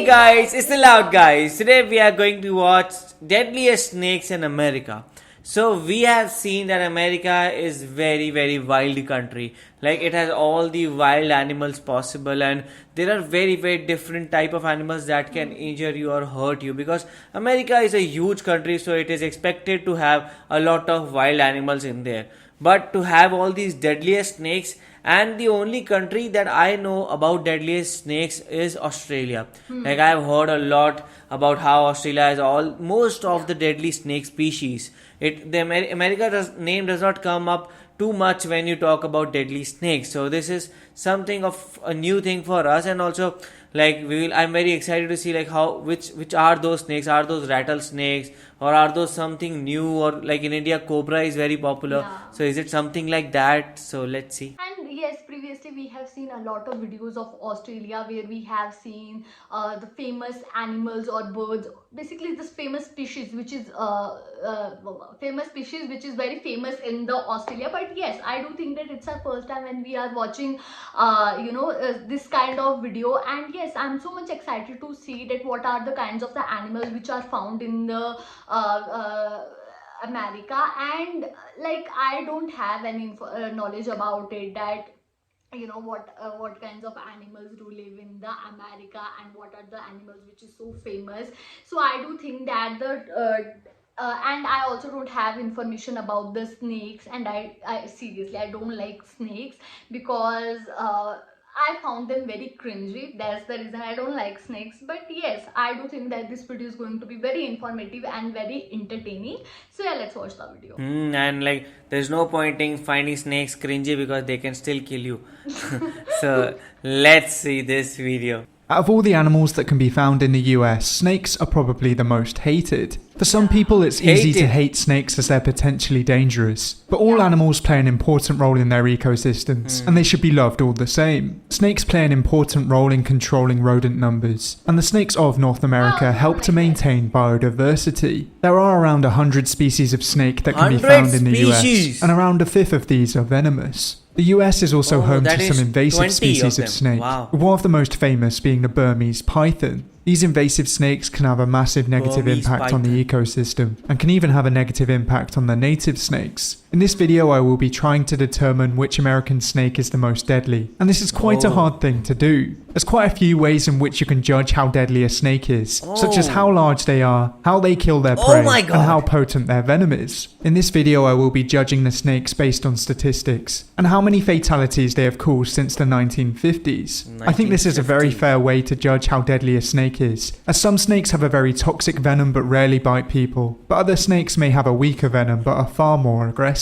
guys, it's the Loud Guys. Today we are going to watch Deadliest Snakes in America. So we have seen that America is very wild country. Like it has all the wild animals possible, and there are very different type of animals that can injure you or hurt you, because America is a huge country, so it is expected to have a lot of wild animals in there. But to have all these deadliest snakes, and the only country that I know about deadliest snakes is Australia. Like I've heard a lot about how Australia has most of the deadly snake species. America name does not come up too much when you talk about deadly snakes. So this is something of a new thing for us, and also like I'm very excited to see like which are those snakes. Are those rattlesnakes, or are those something new? Or like in India, cobra is very popular. Yeah. So is it something like that? So let's see. And yes, previously we have seen a lot of videos of Australia where we have seen the famous animals or birds, basically this famous species which is very famous in the Australia. But yes, I do think that it's our first time when we are watching this kind of video. And yes, I'm so much excited to see that what are the kinds of the animals which are found in the America. And like I don't have any knowledge about it, that what kinds of animals do live in the America and what are the animals which is so famous. So I do think that and I also don't have information about the snakes, and I seriously I don't like snakes because I found them very cringy. That's the reason I don't like snakes. But yes, I do think that this video is going to be very informative and very entertaining. So yeah, let's watch the video. And like there's no point in finding snakes cringy because they can still kill you. So let's see this video. Out of all the animals that can be found in the US, snakes are probably the most hated. For some people, it's easy to hate snakes as they're potentially dangerous. But all animals play an important role in their ecosystems, and they should be loved all the same. Snakes play an important role in controlling rodent numbers, and the snakes of North America help to maintain biodiversity. There are around 100 species of snake that can be found in the US, and around a fifth of these are venomous. The US is also home to some invasive species of snake, with one of the most famous being the Burmese python. These invasive snakes can have a massive negative impact on the ecosystem, and can even have a negative impact on the native snakes. In this video I will be trying to determine which American snake is the most deadly, and this is quite a hard thing to do. There's quite a few ways in which you can judge how deadly a snake is, such as how large they are, how they kill their prey, and how potent their venom is. In this video I will be judging the snakes based on statistics, and how many fatalities they have caused since the 1950s. I think this is a very fair way to judge how deadly a snake is, as some snakes have a very toxic venom but rarely bite people, but other snakes may have a weaker venom but are far more aggressive.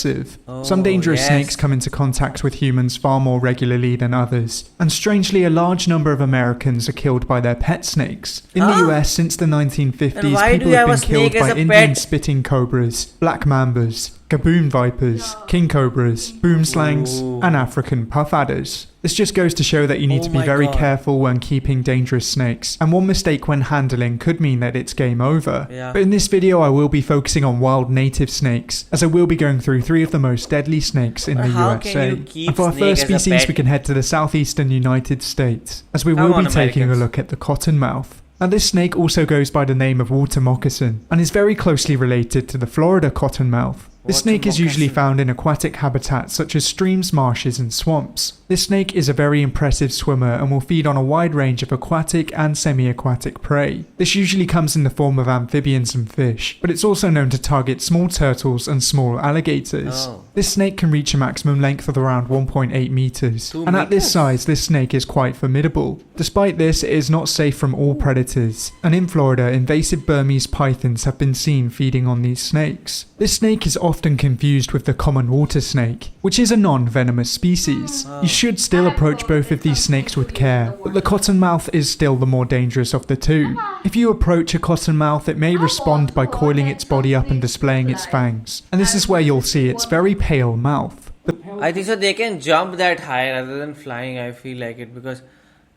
Some dangerous snakes come into contact with humans far more regularly than others, and strangely a large number of Americans are killed by their pet snakes. In the US since the 1950s, people have been killed by Indian spitting cobras, black mambas, gaboon vipers, king cobras, boomslangs, and African puff adders. This just goes to show that you need to be very careful when keeping dangerous snakes, and one mistake when handling could mean that it's game over. But in this video I will be focusing on wild native snakes, as I will be going through 3 of the most deadly snakes in the USA. And for our first species we can head to the southeastern United States, as we will be taking a look at the cottonmouth. Now this snake also goes by the name of water moccasin, and is very closely related to the Florida cottonmouth. This snake is usually found in aquatic habitats such as streams, marshes and swamps. This snake is a very impressive swimmer and will feed on a wide range of aquatic and semi-aquatic prey. This usually comes in the form of amphibians and fish, but it's also known to target small turtles and small alligators. This snake can reach a maximum length of around 1.8 meters, and at this size this snake is quite formidable. Despite this, it is not safe from all predators, and in Florida invasive Burmese pythons have been seen feeding on these snakes. This snake is often confused with the common water snake, which is a non-venomous species. You should still approach both of these snakes with care, but the cottonmouth is still the more dangerous of the two. If you approach a cottonmouth, it may respond by coiling its body up and displaying its fangs, and this is where you'll see its very pale mouth. I think so they can jump that high rather than flying, I feel like it, because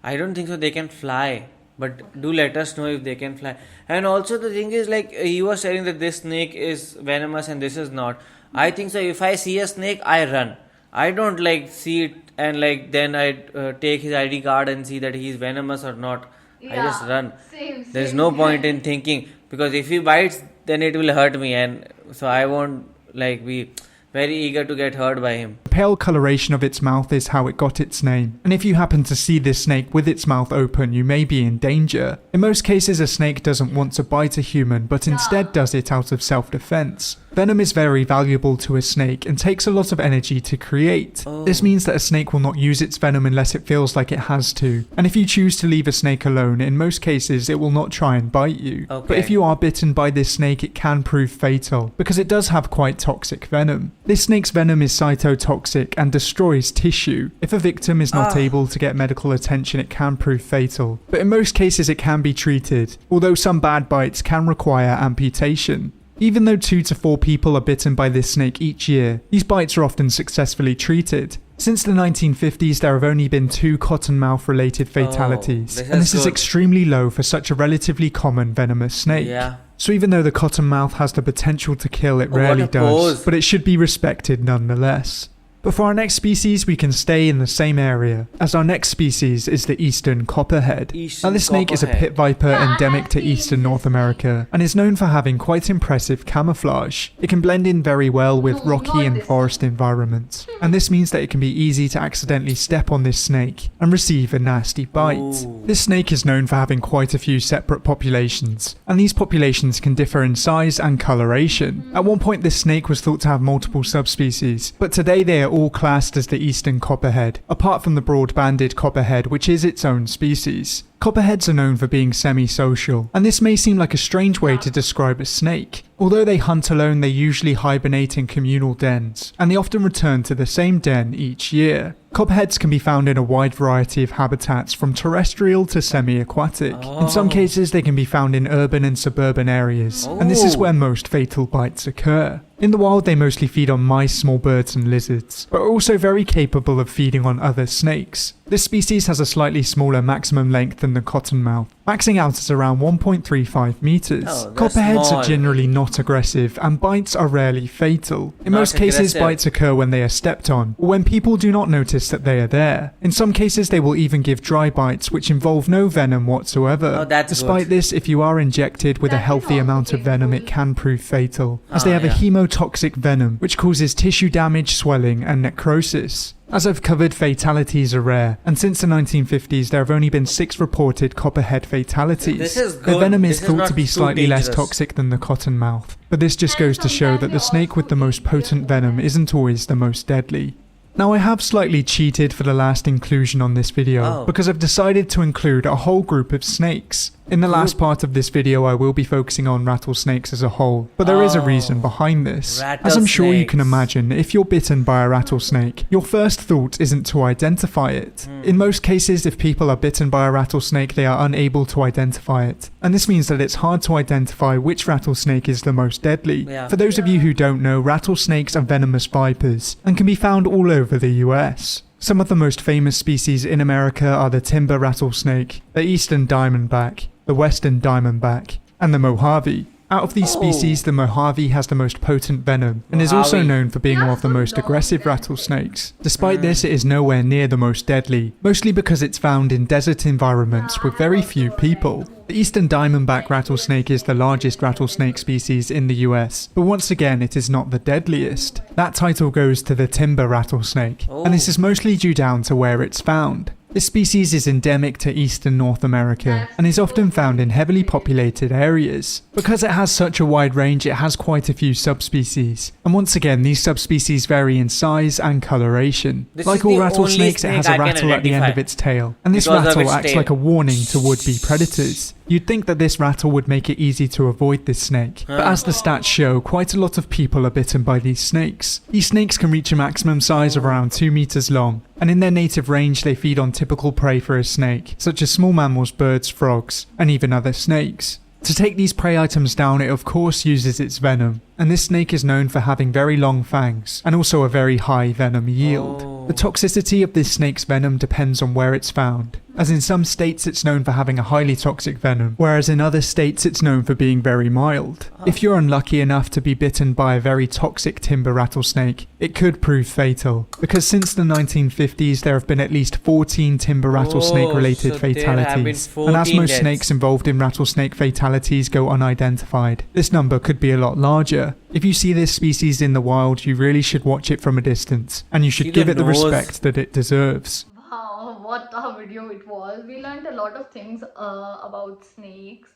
I don't think so they can fly. But do let us know if they can fly. And also the thing is, like you were saying that this snake is venomous and this is not. I think so if I see a snake, I run. I don't like see it and like then I take his ID card and see that he is venomous or not. I just run. Same. There's no point in thinking, because if he bites, then it will hurt me, and so I won't be very eager to get hurt by him. The pale coloration of its mouth is how it got its name, and if you happen to see this snake with its mouth open, you may be in danger. In most cases, a snake doesn't want to bite a human, but instead does it out of self-defense. Venom is very valuable to a snake and takes a lot of energy to create. This means that a snake will not use its venom unless it feels like it has to, and if you choose to leave a snake alone, in most cases it will not try and bite you. But if you are bitten by this snake, it can prove fatal, because it does have quite toxic venom. This snake's venom is cytotoxic and destroys tissue. If a victim is not able to get medical attention, it can prove fatal, but in most cases it can be treated, although some bad bites can require amputation. Even though 2 to 4 people are bitten by this snake each year, these bites are often successfully treated. Since the 1950s, there have only been 2 cottonmouth related fatalities, and this is extremely low for such a relatively common venomous snake. So even though the cottonmouth has the potential to kill, it rarely does, but it should be respected nonetheless. But for our next species, we can stay in the same area, as our next species is the eastern copperhead. Now this snake is a pit viper endemic to eastern North America, and is known for having quite impressive camouflage. It can blend in very well with rocky and forest environments, and this means that it can be easy to accidentally step on this snake and receive a nasty bite. This snake is known for having quite a few separate populations, and these populations can differ in size and coloration. At one point this snake was thought to have multiple subspecies, but today they are all classed as the eastern copperhead, apart from the broad-banded copperhead, which is its own species. Copperheads are known for being semi-social, and this may seem like a strange way to describe a snake. Although they hunt alone, they usually hibernate in communal dens, and they often return to the same den each year. Copperheads can be found in a wide variety of habitats, from terrestrial to semi-aquatic. In some cases they can be found in urban and suburban areas, and this is where most fatal bites occur. In the wild they mostly feed on mice, small birds and lizards, but are also very capable of feeding on other snakes. This species has a slightly smaller maximum length than the cottonmouth, maxing out at around 1.35 meters. Copperheads are generally not aggressive, and bites are rarely fatal. In most cases, bites occur when they are stepped on, or when people do not notice that they are there. In some cases, they will even give dry bites, which involve no venom whatsoever. Despite this, if you are injected with a healthy amount of venom, it can prove fatal, as they have a hemotoxic venom, which causes tissue damage, swelling, and necrosis. As I've covered, fatalities are rare, and since the 1950s there have only been 6 reported copperhead fatalities. Their venom is thought to be slightly less toxic than the cottonmouth, but this just goes to show that the snake with the most potent venom isn't always the most deadly. Now I have slightly cheated for the last inclusion on this video, because I've decided to include a whole group of snakes. In the last part of this video I will be focusing on rattlesnakes as a whole, but there is a reason behind this. As I'm sure you can imagine, if you're bitten by a rattlesnake, your first thought isn't to identify it. In most cases, if people are bitten by a rattlesnake, they are unable to identify it, and this means that it's hard to identify which rattlesnake is the most deadly. For those of you who don't know, rattlesnakes are venomous vipers, and can be found all over the US. Some of the most famous species in America are the timber rattlesnake, the eastern diamondback, the western diamondback, and the Mojave. Out of these species, the Mojave has the most potent venom, and is also known for being one of the most aggressive rattlesnakes. Despite this, it is nowhere near the most deadly, mostly because it's found in desert environments with very few people. The eastern diamondback rattlesnake is the largest rattlesnake species in the US, but once again it is not the deadliest. That title goes to the timber rattlesnake, and this is mostly due down to where it's found. This species is endemic to eastern North America and is often found in heavily populated areas. Because it has such a wide range, it has quite a few subspecies, and once again these subspecies vary in size and coloration. Like all rattlesnakes, it has a rattle at the end of its tail, and this rattle acts like a warning to would-be predators. You'd think that this rattle would make it easy to avoid this snake, but as the stats show, quite a lot of people are bitten by these snakes. These snakes can reach a maximum size of around 2 meters long, and in their native range they feed on typical prey for a snake, such as small mammals, birds, frogs, and even other snakes. To take these prey items down, it of course uses its venom, and this snake is known for having very long fangs, and also a very high venom yield. The toxicity of this snake's venom depends on where it's found. as in some states it's known for having a highly toxic venom, whereas in other states it's known for being very mild. If you're unlucky enough to be bitten by a very toxic timber rattlesnake, it could prove fatal, because since the 1950s there have been at least 14 timber rattlesnake related so there have been fatalities, 14 and as most deaths. snakes involved in rattlesnake fatalities go unidentified, this number could be a lot larger. If you see this species in the wild, you really should watch it from a distance, and you See should give the it the nose. respect that it deserves. Wow, what a video it was. We learned a lot of things about snakes,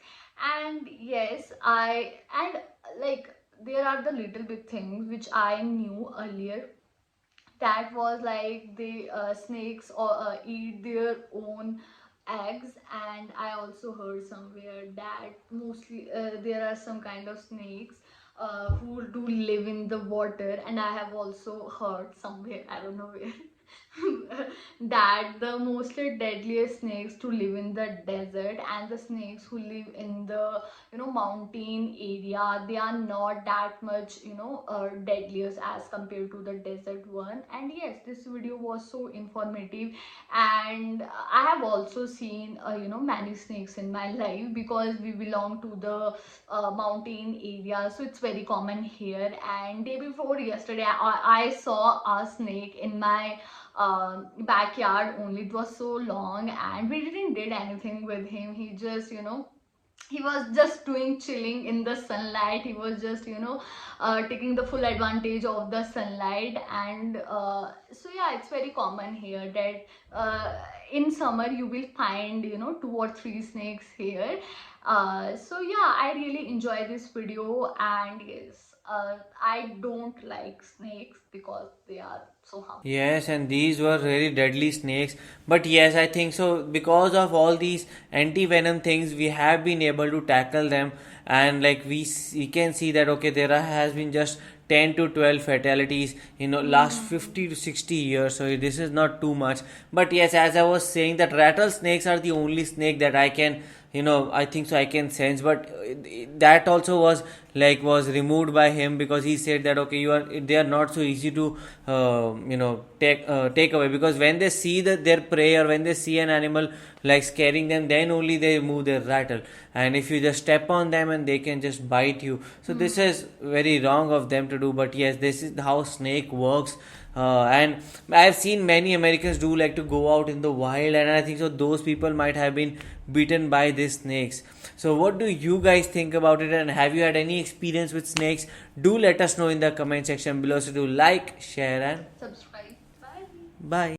and yes, there are the little bit things which I knew earlier. That was like the snakes eat their own eggs, and I also heard somewhere that mostly there are some kind of snakes who do live in the water, and I have also heard somewhere, I don't know where, that the mostly deadliest snakes to live in the desert, and the snakes who live in the mountain area, they are not that much deadliest as compared to the desert one. And yes, this video was so informative, and I have also seen many snakes in my life, because we belong to the mountain area, so it's very common here. And day before yesterday I saw a snake in my backyard only. It was so long, and we didn't did anything with him. He just he was just doing chilling in the sunlight. He was just taking the full advantage of the sunlight. And so yeah, it's very common here that in summer you will find 2 or 3 snakes here. So yeah, I really enjoy this video. And yes, I don't like snakes because they are so harmful. Yes, and these were really deadly snakes. But yes, I think so. Because of all these anti-venom things, we have been able to tackle them. And like we can see that okay, has been just 10 to 12 fatalities in last 50 to 60 years. So this is not too much. But yes, as I was saying, that rattlesnakes are the only snake that I can I think so I can sense. But that also was removed by him, because he said that okay, they are not so easy to take away, because when they see their prey, or when they see an animal like scaring them, then only they remove their rattle. And if you just step on them, and they can just bite you, so this is very wrong of them to do. But yes, this is how snake works. And I've seen many Americans do like to go out in the wild, and I think so those people might have been bitten by these snakes. So what do you guys think about it, and have you had any experience with snakes? Do let us know in the comment section below. So do like, share, and Subscribe. Bye. bye.